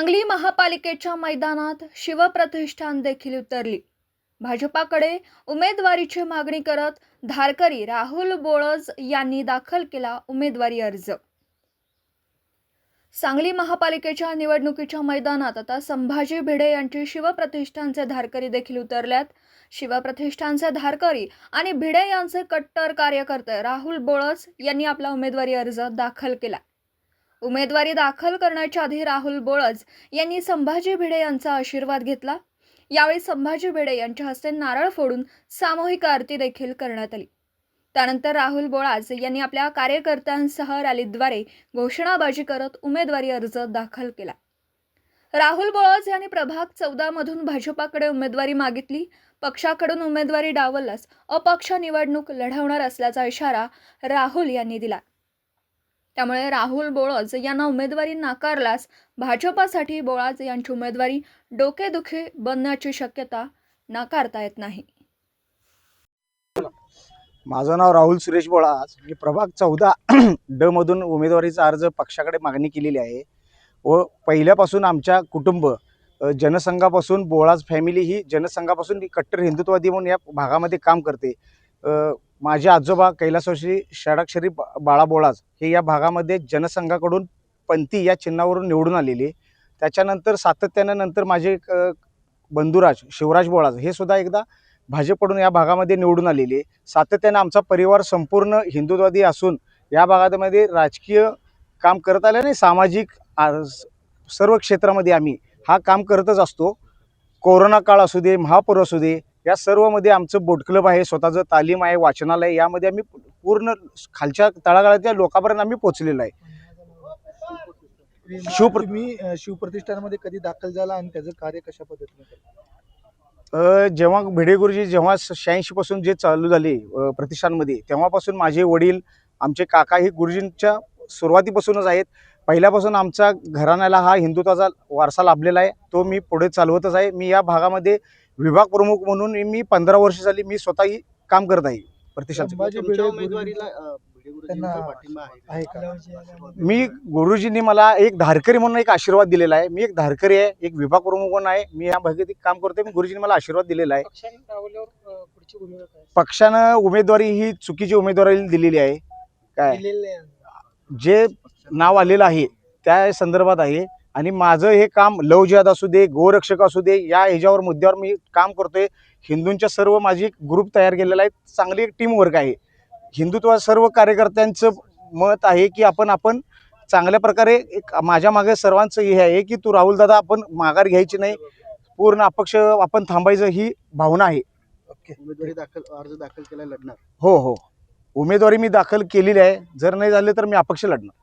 सांगली महापालिकेच्या मैदानात शिवप्रतिष्ठान देखील उतरली। भाजपाकडे उमेदवारीची मागणी करत धारकरी राहुल बोळज यांनी दाखल केला उमेदवारी अर्ज। सांगली महापालिकेच्या निवडणुकीच्या मैदानात आता संभाजी भिडे यांची शिवप्रतिष्ठानचे धारकरी देखील उतरल्यात। शिवप्रतिष्ठानचे धारकरी आणि भिडे यांचे कट्टर कार्यकर्ते राहुल बोळज यांनी आपला उमेदवारी अर्ज दाखल केला। उमेदवारी दाखल करण्याच्या आधी राहुल बोळज यांनी संभाजी भिडे यांचा आशीर्वाद घेतला। यावेळी संभाजी भिडे यांच्या हस्ते नारळ फोडून सामूहिक आरती देखील करण्यात आली। त्यानंतर राहुल बोळज यांनी आपल्या कार्यकर्त्यांसह रॅलीद्वारे घोषणाबाजी करत उमेदवारी अर्ज दाखल केला। राहुल बोळज यांनी प्रभाग 14 मधून भाजपाकडे उमेदवारी मागितली। पक्षाकडून उमेदवारी डावलल्यास अपक्ष निवडणूक लढवणार असल्याचा इशारा राहुल यांनी दिला। त्यामुळे राहुल बोळज यांना उमेदवारी नाकारल्यास भाजपासाठी बोळज यांची उमेदवारी डोकेदुखी बनण्याची शक्यता नाकारता येत नाही। माझं नाव राहुल सुरेश बोळज। मी प्रभाग 14 ड मधून उमेदवारीचा अर्ज पक्षाकडे मागणी केलेली आहे व पहिल्यापासून आमच्या कुटुंब जनसंघापासून बोळज फॅमिली ही जनसंघापासून कट्टर हिंदुत्ववादी म्हणून या भागामध्ये काम करते। माझे आजोबा कैलासवासी षडाक्षरी बाळा बोळज हे या भागामध्ये जनसंघाकडून पंथी या चिन्हावरून निवडून आलेले। त्याच्यानंतर सातत्याने नंतर माझे बंधुराज शिवराज बोळज हे सुद्धा एकदा भाजपकडून या भागामध्ये निवडून आलेले। सातत्याने आमचा परिवार संपूर्ण हिंदुत्ववादी असून या भागामध्ये राजकीय काम करत आल्याने सामाजिक सर्व क्षेत्रामध्ये आम्ही हा काम करतच असतो। कोरोना काळ असू दे, महापूर असू दे, या सर्वमध्ये आमचं बोट क्लब आहे, स्वतःचं तालीम आहे, वाचनालय, यामध्ये आम्ही पूर्ण खालच्या तळागाळातल्या लोकांपर्यंत आम्ही पोहोचलेलो आहे। तुम्ही शिवप्रतिष्ठानामध्ये कधी दाखल झाला आणि त्याचं कार्य कशा पद्धतीने करता? जेव्हा भिडे गुरुजी जेव्हा 86 पासून जे चालू झाले प्रतिष्ठानमध्ये, तेव्हापासून माझे वडील आमचे काका हे गुरुजींच्या सुरुवातीपासूनच आहेत। पहिल्यापासून आमचा घराण्याला हा हिंदुत्वाचा वारसा लाभलेला आहे, तो मी पुढे चालवतच आहे। मी या भागामध्ये विभाग प्रमुख म्हणून मी 15 वर्ष झाली मी स्वतःही काम करत आहे मी गुरुजींनी मला एक धारकरी म्हणून एक आशीर्वाद दिलेला आहे। मी एक धारकरी आहे, एक विभाग प्रमुख म्हणून आहे, मी या भागात काम करतोय। गुरुजींनी मला आशीर्वाद दिलेला आहे। पक्षानं उमेदवारी ही चुकीची उमेदवारी दिलेली आहे, काय जे नाव आलेलं आहे त्या संदर्भात आहे। आणि माझं हे काम लव जिहाद असू दे, गोरक्षक असू दे, या ह्याच्यावर मुद्द्यावर मी काम करतोय। हिंदूंच्या सर्व माझी ग्रुप तयार केलेला आहे, चांगली एक टीम वर्क आहे। हिंदुत्व सर्व कार्यकर्त्यांचं मत आहे की आपण चांगल्या प्रकारे एक माझ्या मागे सर्वांचं हे आहे की तू राहुल दादा आपण माघार घ्यायची नाही, पूर्ण अपक्ष आपण थांबायचं ही भावना आहे। उमेदवारी अर्ज दाखल केला, लढणार? हो हो, उमेदवारी मी दाखल केलेली आहे। जर नाही झाले तर मी अपक्ष लढणार।